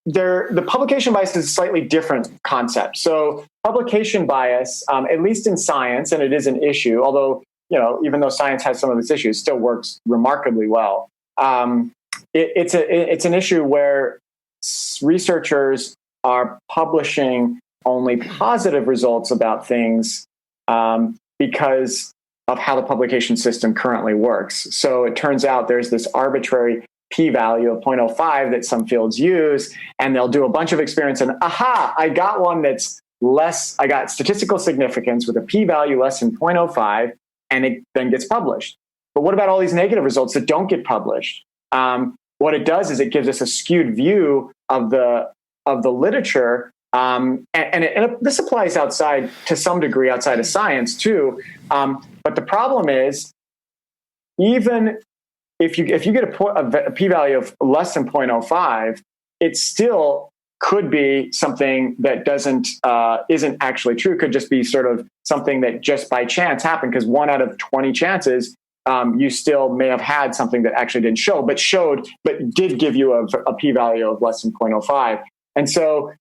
the publication bias is a slightly different concept. So publication bias, at least in science, and it is an issue, although, even though science has some of its issues, still works remarkably well. It's an issue where researchers are publishing only positive results about things because of how the publication system currently works. So it turns out there's this arbitrary p-value of 0.05 that some fields use, and they'll do a bunch of experiments and I got one that's less, I got statistical significance with a p-value less than 0.05, and it then gets published. But what about all these negative results that don't get published? What it does is it gives us a skewed view of the literature, and this applies outside to some degree outside of science too. But the problem is, even if you get a p-value of less than 0.05, it still could be something that isn't actually true. It could just be sort of something that just by chance happened, because 1 out of 20 chances, you still may have had something that actually didn't show, but did give you a p-value of less than 0.05. And so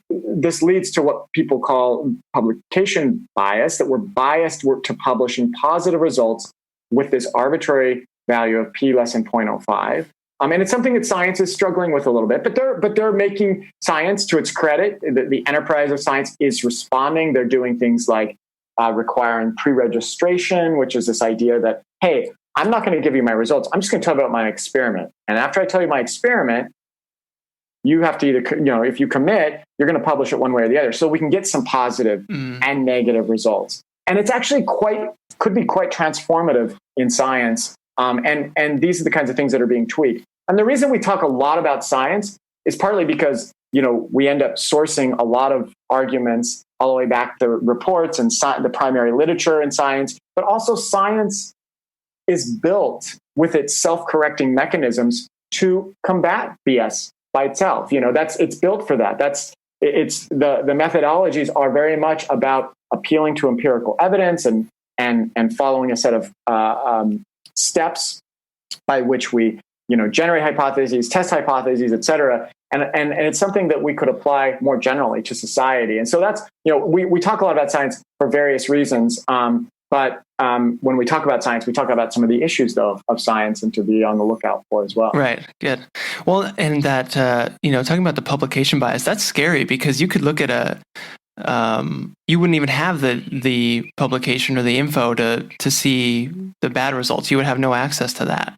this leads to what people call publication bias, that we're biased to publishing positive results with this arbitrary value of p less than 0.05. And it's something that science is struggling with a little bit, but they're making science, to its credit. The enterprise of science is responding. They're doing things like requiring pre-registration, which is this idea that, hey, I'm not going to give you my results. I'm just going to tell you about my experiment. And after I tell you my experiment, you have to either, if you commit, you're going to publish it one way or the other. So we can get some positive and negative results. And it's actually could be quite transformative in science. And these are the kinds of things that are being tweaked. And the reason we talk a lot about science is partly because, we end up sourcing a lot of arguments all the way back to reports and the primary literature in science, but also science is built with its self-correcting mechanisms to combat BS by itself. It's built for that. The methodologies are very much about appealing to empirical evidence and following a set of steps by which we, generate hypotheses, test hypotheses, et cetera. And it's something that we could apply more generally to society. And so that's, we talk a lot about science for various reasons. But when we talk about science, we talk about some of the issues, though, of science, and to be on the lookout for as well. Right. Good. Well, and that, talking about the publication bias, that's scary, because you could look at you wouldn't even have the publication or the info to see the bad results. You would have no access to that.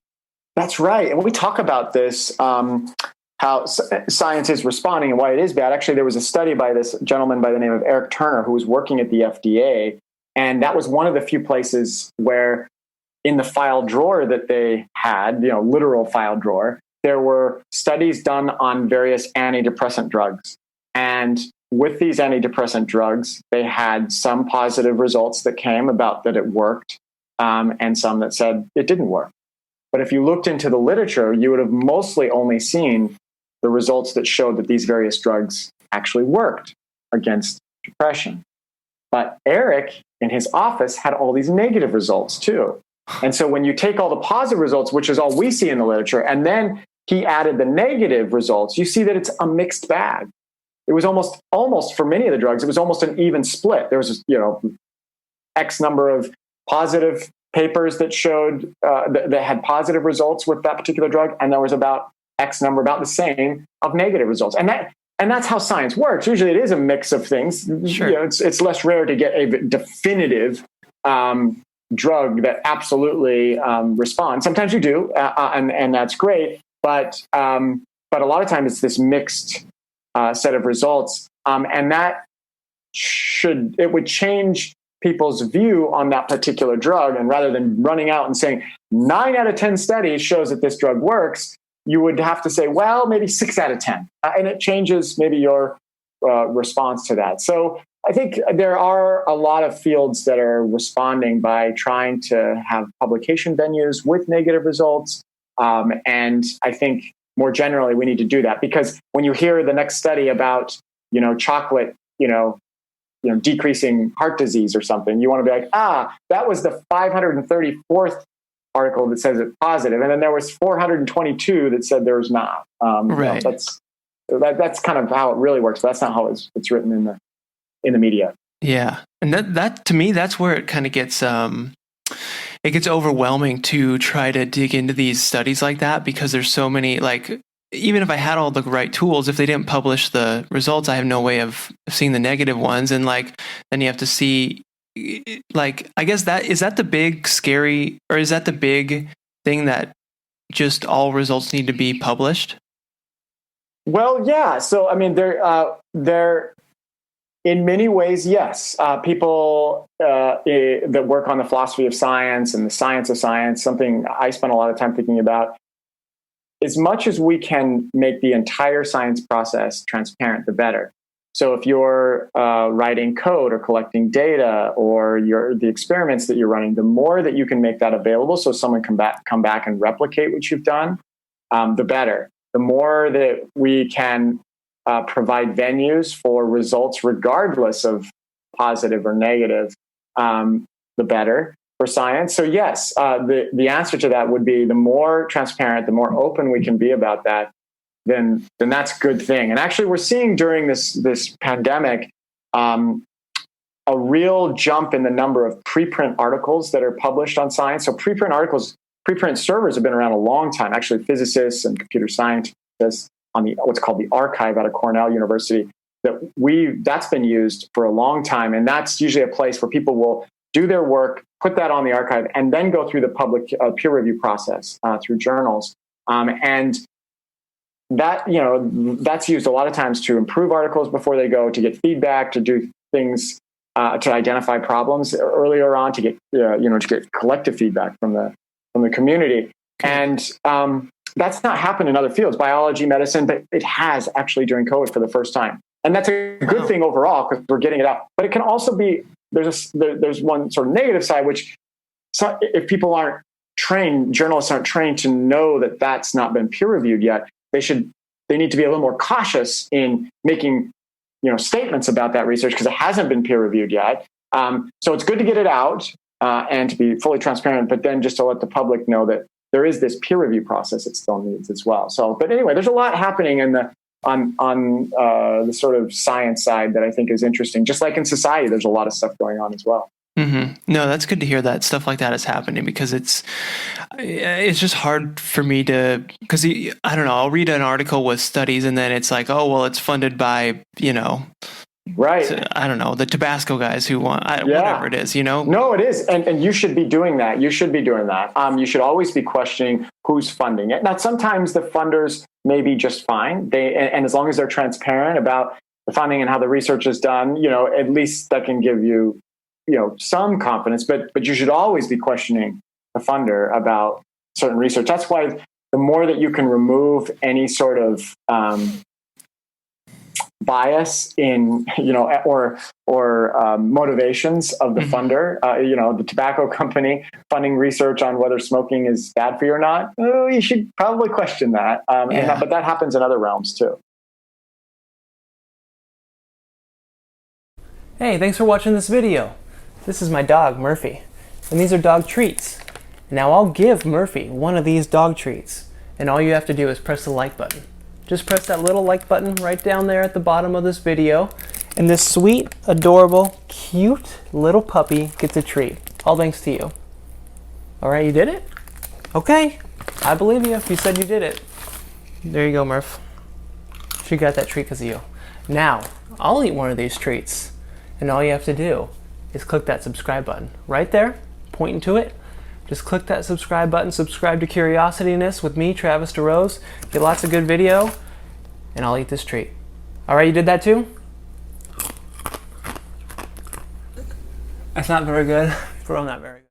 That's right. And we talk about this, how science is responding and why it is bad. Actually, there was a study by this gentleman by the name of Eric Turner, who was working at the FDA. And that was one of the few places where in the file drawer that they had, literal file drawer, there were studies done on various antidepressant drugs. And with these antidepressant drugs, they had some positive results that came about that it worked, and some that said it didn't work. But if you looked into the literature, you would have mostly only seen the results that showed that these various drugs actually worked against depression. But Eric, in his office, had all these negative results too. And so when you take all the positive results, which is all we see in the literature, and then he added the negative results, you see that it's a mixed bag. It was almost for many of the drugs, it was almost an even split. There was, X number of positive papers that showed that had positive results with that particular drug, and there was about X number, about the same, of negative results. And that's how science works. Usually it is a mix of things. Sure. It's less rare to get a definitive drug that absolutely responds. Sometimes you do, and that's great. But a lot of times it's this mixed set of results, and that would change people's view on that particular drug. And rather than running out and saying 9 out of 10 studies shows that this drug works, you would have to say, well, maybe 6 out of 10. And it changes maybe your response to that. So I think there are a lot of fields that are responding by trying to have publication venues with negative results. And I think more generally, we need to do that, because when you hear the next study about, chocolate, decreasing heart disease or something, you want to be like, that was the 534th article that says it's positive, and then there was 422 that said there was not. Right. That's That's kind of how it really works. But that's not how it's written in the media. Yeah, and that to me, that's where it kind of gets it gets overwhelming to try to dig into these studies like that, because there's so many, like, even if I had all the right tools, if they didn't publish the results, I have no way of seeing the negative ones. And like, then you have to see, like, I guess is that the big scary, or is that the big thing, that just all results need to be published? Well, yeah. So, I mean, they're in many ways, yes. People that work on the philosophy of science and the science of science, something I spend a lot of time thinking about. As much as we can make the entire science process transparent, the better. So if you're writing code or collecting data, or the experiments that you're running, the more that you can make that available so someone can come back and replicate what you've done, the better. The more that we can provide venues for results regardless of positive or negative, the better for science. So yes, the answer to that would be, the more transparent, the more open we can be about that, then that's a good thing. And actually, we're seeing during this pandemic a real jump in the number of preprint articles that are published on science. So preprint servers have been around a long time. Actually, physicists and computer scientists on what's called the archive out of Cornell University, that's been used for a long time. And that's usually a place where people will do their work, put that on the archive, and then go through the public peer review process through journals. And that, that's used a lot of times to improve articles before they go, to get feedback, to do things, to identify problems earlier on, to get, to get collective feedback from the community. And that's not happened in other fields, biology, medicine, but it has actually during COVID for the first time. And that's a good thing overall, because we're getting it out. But it can also be, there's one sort of negative side, which, if people aren't trained, journalists aren't trained to know that that's not been peer reviewed yet, they need to be a little more cautious in making, statements about that research, because it hasn't been peer reviewed yet. So it's good to get it out and to be fully transparent, but then just to let the public know that there is this peer review process it still needs as well. So, but anyway, there's a lot happening on the sort of science side that I think is interesting. Just like in society, there's a lot of stuff going on as well. Mm-hmm. No, that's good to hear that stuff like that is happening, because it's just hard for me to, because I don't know, I'll read an article with studies and then it's like, oh, well, it's funded by, right. I don't know, the Tabasco guys who want, whatever it is, No, it is. And you should be doing that. You should be doing that. You should always be questioning who's funding it. Now, sometimes the funders may be just fine. And as long as they're transparent about the funding and how the research is done, at least that can give you, some confidence, but you should always be questioning the funder about certain research. That's why the more that you can remove any sort of bias in, or motivations of the funder, the tobacco company funding research on whether smoking is bad for you or not, you should probably question that. But that happens in other realms too. Hey, thanks for watching this video. This is my dog, Murphy, and these are dog treats. Now I'll give Murphy one of these dog treats, and all you have to do is press the like button. Just press that little like button right down there at the bottom of this video, and this sweet, adorable, cute little puppy gets a treat. All thanks to you. All right, you did it? Okay, I believe you if you said you did it. There you go, Murph. She got that treat because of you. Now, I'll eat one of these treats, and all you have to do is click that subscribe button right there, pointing to it. Just click that subscribe button, subscribe to Curiosityness with me, Travis DeRose. Get lots of good video, and I'll eat this treat. All right, you did that too? That's not very good. Bro, not very good.